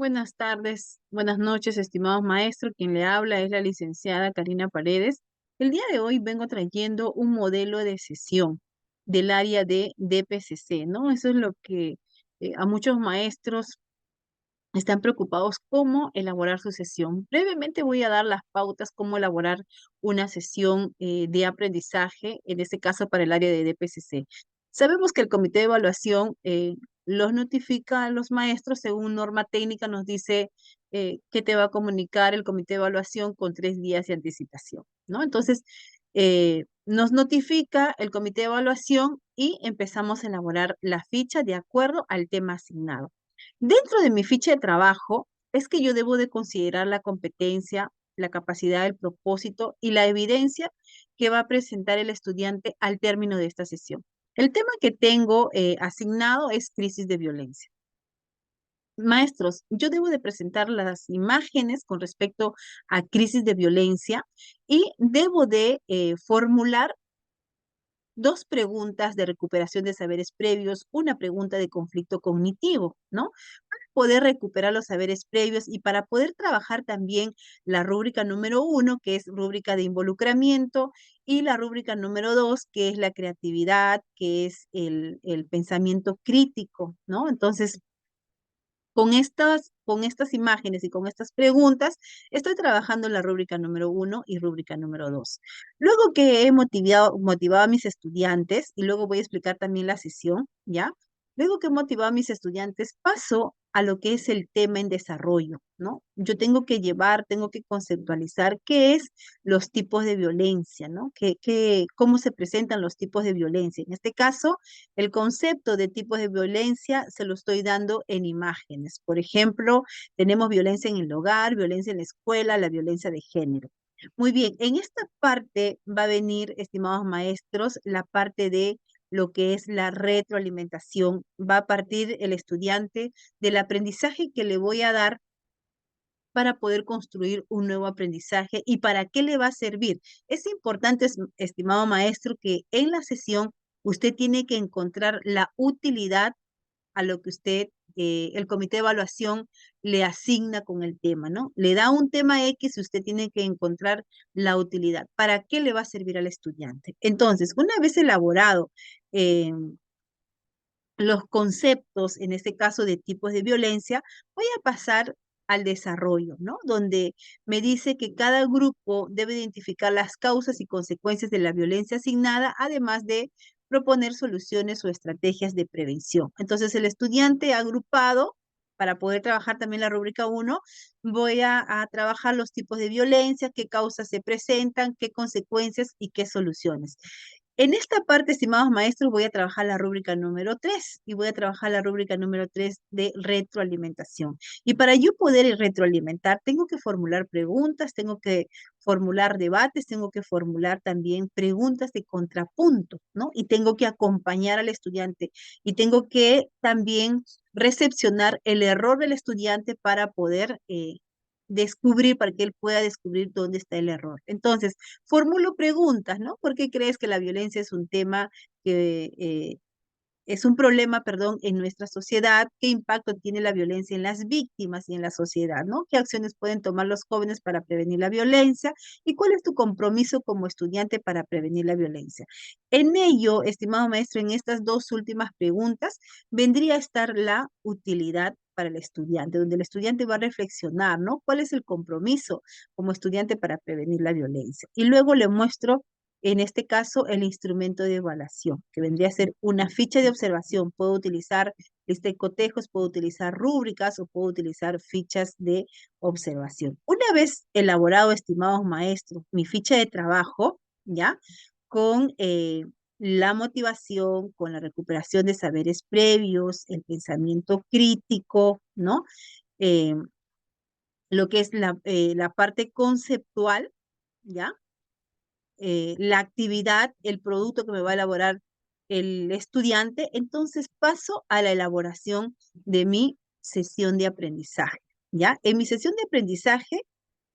Buenas tardes, buenas noches, estimados maestros. Quien le habla es la licenciada Karina Paredes. El día de hoy vengo trayendo un modelo de sesión del área de DPCC, ¿no? Eso es lo que a muchos maestros están preocupados cómo elaborar su sesión. Brevemente voy a dar las pautas cómo elaborar una sesión de aprendizaje, en este caso para el área de DPCC. Sabemos que el comité de evaluación los notifica a los maestros según norma técnica, nos dice que te va a comunicar el comité de evaluación con 3 días de anticipación, ¿no? Entonces, nos notifica el comité de evaluación y empezamos a elaborar la ficha de acuerdo al tema asignado. Dentro de mi ficha de trabajo es que yo debo de considerar la competencia, la capacidad, el propósito y la evidencia que va a presentar el estudiante al término de esta sesión. El tema que tengo asignado es crisis de violencia. Maestros, yo debo de presentar las imágenes con respecto a crisis de violencia y debo de formular dos preguntas de recuperación de saberes previos, una pregunta de conflicto cognitivo, ¿no? Para poder recuperar los saberes previos y para poder trabajar también la rúbrica número 1, que es rúbrica de involucramiento, y la rúbrica número 2, que es la creatividad, que es el pensamiento crítico, ¿no? Entonces, con estas imágenes y con estas preguntas, estoy trabajando la rúbrica número 1 y rúbrica número 2. Luego que he motivado a mis estudiantes, y luego voy a explicar también la sesión, ¿ya? Luego que he motivado a mis estudiantes, paso a lo que es el tema en desarrollo, ¿no? Yo tengo que conceptualizar qué es los tipos de violencia, ¿no? Cómo se presentan los tipos de violencia. En este caso, el concepto de tipos de violencia se lo estoy dando en imágenes. Por ejemplo, tenemos violencia en el hogar, violencia en la escuela, la violencia de género. Muy bien, en esta parte va a venir, estimados maestros, la parte de lo que es la retroalimentación. Va a partir el estudiante del aprendizaje que le voy a dar para poder construir un nuevo aprendizaje y para qué le va a servir. Es importante, estimado maestro, que en la sesión usted tiene que encontrar la utilidad a lo que el comité de evaluación le asigna con el tema, ¿no? Le da un tema X y usted tiene que encontrar la utilidad. ¿Para qué le va a servir al estudiante? Entonces, una vez elaborado eh, los conceptos, en este caso de tipos de violencia, voy a pasar al desarrollo, ¿no? Donde me dice que cada grupo debe identificar las causas y consecuencias de la violencia asignada, además de proponer soluciones o estrategias de prevención. Entonces, el estudiante agrupado, para poder trabajar también la rúbrica 1, voy a trabajar los tipos de violencia, qué causas se presentan, qué consecuencias y qué soluciones. En esta parte, estimados maestros, voy a trabajar la rúbrica número 3 y voy a trabajar la rúbrica número 3 de retroalimentación. Y para yo poder retroalimentar, tengo que formular preguntas, tengo que formular debates, tengo que formular también preguntas de contrapunto, ¿no? Y tengo que acompañar al estudiante y tengo que también recepcionar el error del estudiante para poder descubrir, para que él pueda descubrir dónde está el error. Entonces, formulo preguntas, ¿no? ¿Por qué crees que la violencia es un tema que es un problema, perdón, en nuestra sociedad? ¿Qué impacto tiene la violencia en las víctimas y en la sociedad, ¿no? ¿Qué acciones pueden tomar los jóvenes para prevenir la violencia? ¿Y cuál es tu compromiso como estudiante para prevenir la violencia? En ello, estimado maestro, en estas dos últimas preguntas vendría a estar la utilidad para el estudiante, donde el estudiante va a reflexionar, ¿no? ¿Cuál es el compromiso como estudiante para prevenir la violencia? Y luego le muestro en este caso, el instrumento de evaluación, que vendría a ser una ficha de observación. Puedo utilizar lista de cotejos, puedo utilizar rúbricas o puedo utilizar fichas de observación. Una vez elaborado, estimados maestros, mi ficha de trabajo, ¿ya? Con la motivación, con la recuperación de saberes previos, el pensamiento crítico, ¿no? Eh, lo que es la parte conceptual, ¿ya? La actividad, el producto que me va a elaborar el estudiante, entonces paso a la elaboración de mi sesión de aprendizaje, ¿ya? En mi sesión de aprendizaje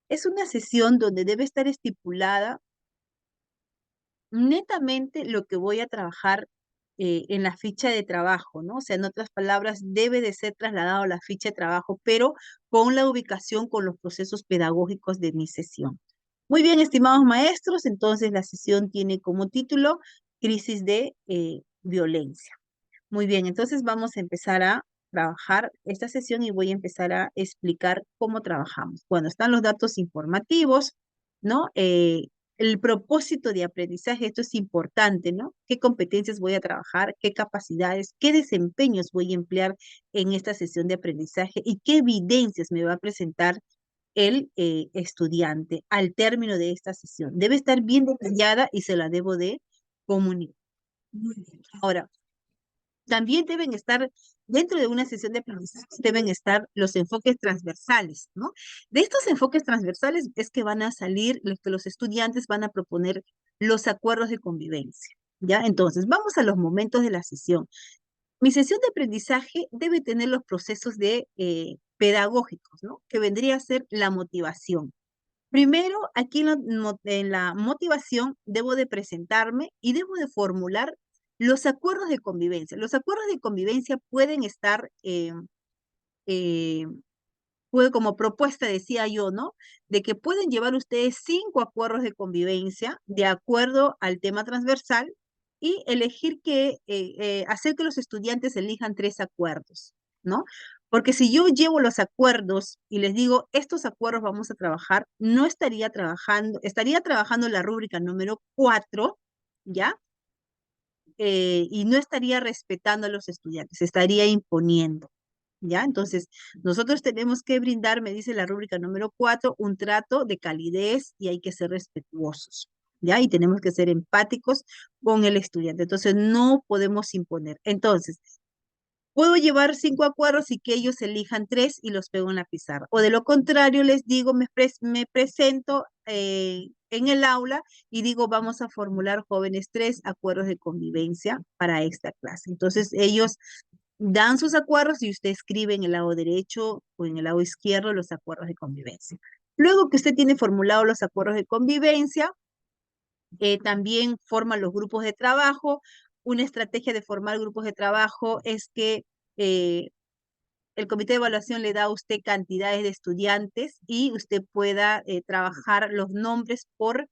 es una sesión donde debe estar estipulada netamente lo que voy a trabajar en la ficha de trabajo, ¿no? O sea, en otras palabras, debe de ser trasladado a la ficha de trabajo, pero con la ubicación con los procesos pedagógicos de mi sesión. Muy bien, estimados maestros, entonces la sesión tiene como título Crisis de Violencia. Muy bien, entonces vamos a empezar a trabajar esta sesión y voy a empezar a explicar cómo trabajamos. Bueno, están los datos informativos, ¿no? El propósito de aprendizaje, esto es importante, ¿no? ¿Qué competencias voy a trabajar? ¿Qué capacidades? ¿Qué desempeños voy a emplear en esta sesión de aprendizaje? ¿Y qué evidencias me va a presentar el estudiante al término de esta sesión? Debe estar bien detallada y se la debo de comunicar. Muy bien. Ahora, también deben estar, dentro de una sesión de aprendizaje, deben estar los enfoques transversales, ¿no? De estos enfoques transversales es que van a salir, los que los estudiantes van a proponer los acuerdos de convivencia, ¿ya? Entonces, vamos a los momentos de la sesión. Mi sesión de aprendizaje debe tener los procesos de pedagógicos, ¿no? Que vendría a ser la motivación. Primero, aquí en la motivación debo de presentarme y debo de formular los acuerdos de convivencia. Los acuerdos de convivencia pueden estar, eh, puede como propuesta, decía yo, ¿no? De que pueden llevar ustedes 5 acuerdos de convivencia de acuerdo al tema transversal y elegir hacer que los estudiantes elijan 3 acuerdos, ¿no? Porque si yo llevo los acuerdos y les digo, estos acuerdos vamos a trabajar, no estaría trabajando la rúbrica número 4, ¿ya? Y no estaría respetando a los estudiantes, estaría imponiendo. ¿Ya? Entonces, nosotros tenemos que brindar, me dice la rúbrica número 4, un trato de calidez y hay que ser respetuosos, ¿ya? Y tenemos que ser empáticos con el estudiante. Entonces, no podemos imponer. Entonces, puedo llevar 5 acuerdos y que ellos elijan 3 y los pego en la pizarra. O de lo contrario, les digo, me presento en el aula y digo, vamos a formular, jóvenes, 3 acuerdos de convivencia para esta clase. Entonces, ellos dan sus acuerdos y usted escribe en el lado derecho o en el lado izquierdo los acuerdos de convivencia. Luego que usted tiene formulado los acuerdos de convivencia, también forma los grupos de trabajo. Una estrategia de formar grupos de trabajo es que eh, el comité de evaluación le da a usted cantidades de estudiantes y usted pueda trabajar los nombres por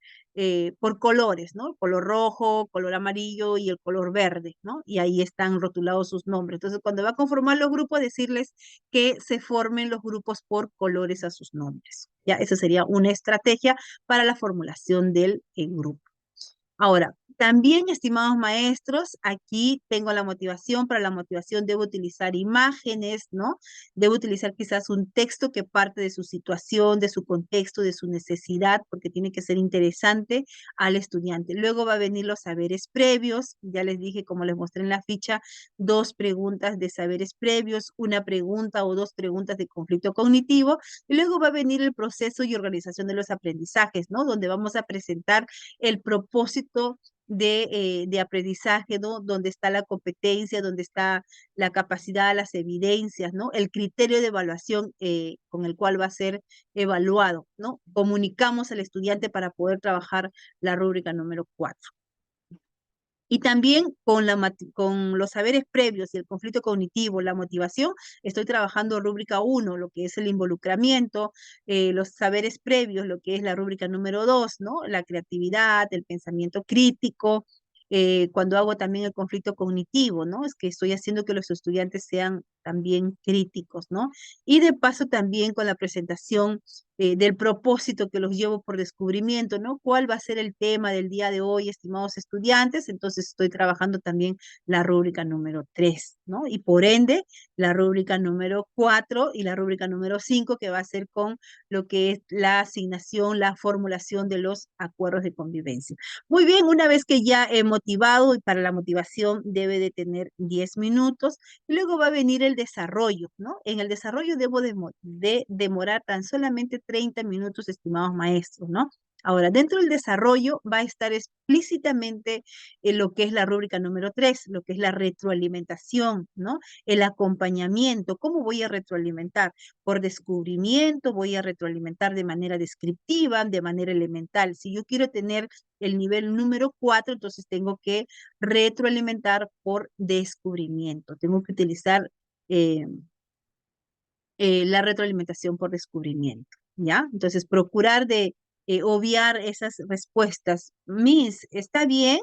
colores, ¿no? Color rojo, color amarillo y el color verde, ¿no? Y ahí están rotulados sus nombres. Entonces, cuando va a conformar los grupos, decirles que se formen los grupos por colores a sus nombres. Ya, esa sería una estrategia para la formulación del grupo. Ahora, también, estimados maestros, aquí tengo la motivación. Para la motivación debo utilizar imágenes, ¿no? Debo utilizar quizás un texto que parte de su situación, de su contexto, de su necesidad, porque tiene que ser interesante al estudiante. Luego va a venir los saberes previos. Ya les dije, como les mostré en la ficha, 2 preguntas de saberes previos, una pregunta o 2 preguntas de conflicto cognitivo. Y luego va a venir el proceso y organización de los aprendizajes, ¿no? Donde vamos a presentar el propósito de aprendizaje, ¿no? Donde está la competencia, donde está la capacidad, las evidencias, ¿no? El criterio de evaluación con el cual va a ser evaluado, ¿no? Comunicamos al estudiante para poder trabajar la rúbrica número 4. Y también con los saberes previos y el conflicto cognitivo, la motivación, estoy trabajando rúbrica 1, lo que es el involucramiento, los saberes previos, lo que es la rúbrica número 2, ¿no? La creatividad, el pensamiento crítico, cuando hago también el conflicto cognitivo, ¿no? Es que estoy haciendo que los estudiantes sean también críticos, ¿no? Y de paso también con la presentación del propósito que los llevo por descubrimiento, ¿no? ¿Cuál va a ser el tema del día de hoy, estimados estudiantes? Entonces estoy trabajando también la rúbrica número 3, ¿no? Y por ende, la rúbrica número 4 y la rúbrica número 5, que va a ser con lo que es la asignación, la formulación de los acuerdos de convivencia. Muy bien, una vez que ya he motivado, y para la motivación debe de tener 10 minutos, y luego va a venir el desarrollo, ¿no? En el desarrollo debo de demorar tan solamente 30 minutos, estimados maestros, ¿no? Ahora, dentro del desarrollo va a estar explícitamente lo que es la rúbrica número 3, lo que es la retroalimentación, ¿no? El acompañamiento. ¿Cómo voy a retroalimentar? Por descubrimiento, voy a retroalimentar de manera descriptiva, de manera elemental. Si yo quiero tener el nivel número 4, entonces tengo que retroalimentar por descubrimiento. Tengo que utilizar eh, la retroalimentación por descubrimiento, ¿ya? Entonces, procurar de obviar esas respuestas. Miss, ¿está bien?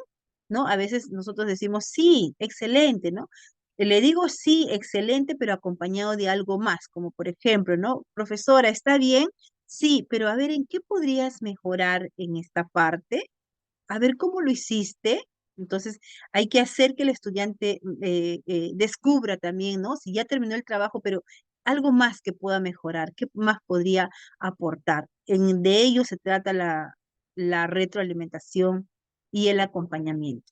¿No? A veces nosotros decimos, sí, excelente, ¿no? Le digo sí, excelente, pero acompañado de algo más, como por ejemplo, ¿no? Profesora, ¿está bien? Sí, pero a ver, ¿en qué podrías mejorar en esta parte? A ver cómo lo hiciste. Entonces, hay que hacer que el estudiante descubra también, ¿no? Si ya terminó el trabajo, pero algo más que pueda mejorar, qué más podría aportar. De ello se trata la retroalimentación y el acompañamiento.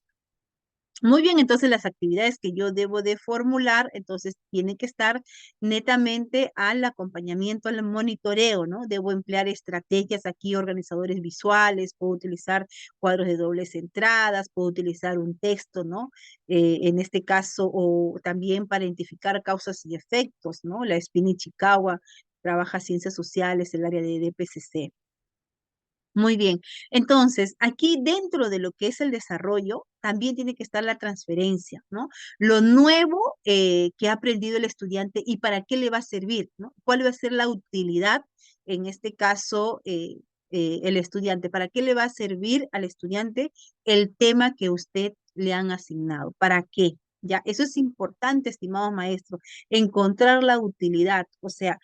Muy bien, entonces las actividades que yo debo de formular, entonces tienen que estar netamente al acompañamiento, al monitoreo, ¿no? Debo emplear estrategias aquí, organizadores visuales, puedo utilizar cuadros de dobles entradas, puedo utilizar un texto, ¿no? En este caso, o también para identificar causas y efectos, ¿no? La Espina Ichikawa trabaja ciencias sociales, el área de DPCC. Muy bien. Entonces, aquí dentro de lo que es el desarrollo, también tiene que estar la transferencia, ¿no? Lo nuevo que ha aprendido el estudiante y para qué le va a servir, ¿no? ¿Cuál va a ser la utilidad, en este caso, el estudiante? ¿Para qué le va a servir al estudiante el tema que usted le han asignado? ¿Para qué? Ya, eso es importante, estimado maestro, encontrar la utilidad. O sea,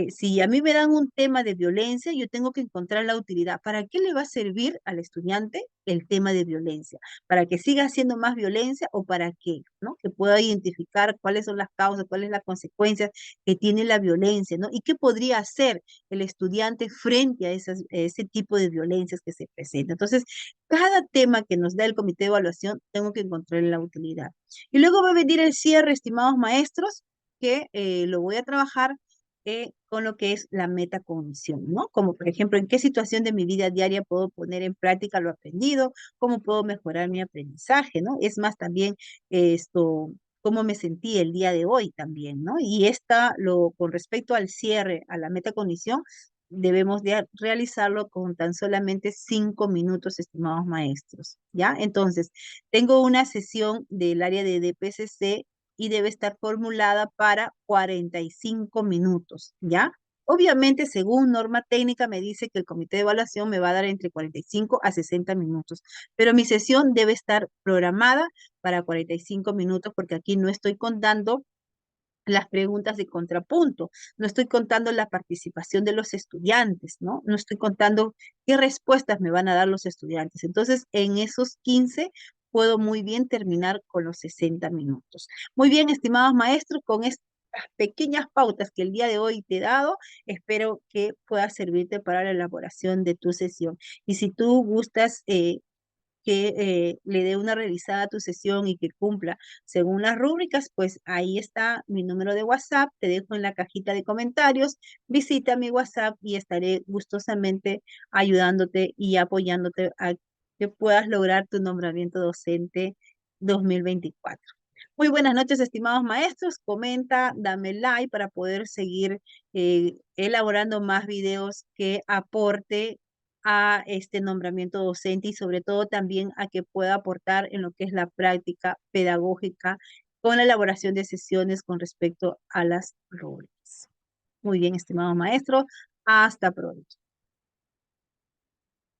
si a mí me dan un tema de violencia, yo tengo que encontrar la utilidad. ¿Para qué le va a servir al estudiante el tema de violencia? ¿Para que siga haciendo más violencia o para qué? ¿No? Que pueda identificar cuáles son las causas, cuáles son las consecuencias que tiene la violencia, ¿no? Y qué podría hacer el estudiante frente a ese tipo de violencias que se presentan. Entonces, cada tema que nos da el comité de evaluación, tengo que encontrar la utilidad. Y luego va a venir el cierre, estimados maestros, que lo voy a trabajar con lo que es la metacognición, ¿no? Como por ejemplo, ¿en qué situación de mi vida diaria puedo poner en práctica lo aprendido? ¿Cómo puedo mejorar mi aprendizaje, ¿no? Es más también esto, cómo me sentí el día de hoy también, ¿no? Y con respecto al cierre, a la metacognición, debemos de realizarlo con tan solamente 5 minutos, estimados maestros, ¿ya? Entonces, tengo una sesión del área de DPCC y debe estar formulada para 45 minutos, ¿ya? Obviamente, según norma técnica, me dice que el comité de evaluación me va a dar entre 45 a 60 minutos, pero mi sesión debe estar programada para 45 minutos porque aquí no estoy contando las preguntas de contrapunto, no estoy contando la participación de los estudiantes, ¿no? No estoy contando qué respuestas me van a dar los estudiantes. Entonces, en esos 15 puedo muy bien terminar con los 60 minutos. Muy bien, estimados maestros, con estas pequeñas pautas que el día de hoy te he dado, espero que pueda servirte para la elaboración de tu sesión. Y si tú gustas que le dé una revisada a tu sesión y que cumpla según las rúbricas, pues ahí está mi número de WhatsApp, te dejo en la cajita de comentarios, visita mi WhatsApp y estaré gustosamente ayudándote y apoyándote a que puedas lograr tu nombramiento docente 2024. Muy buenas noches, estimados maestros. Comenta, dame like para poder seguir elaborando más videos que aporte a este nombramiento docente y sobre todo también a que pueda aportar en lo que es la práctica pedagógica con la elaboración de sesiones con respecto a las rúbricas. Muy bien, estimado maestro, hasta pronto.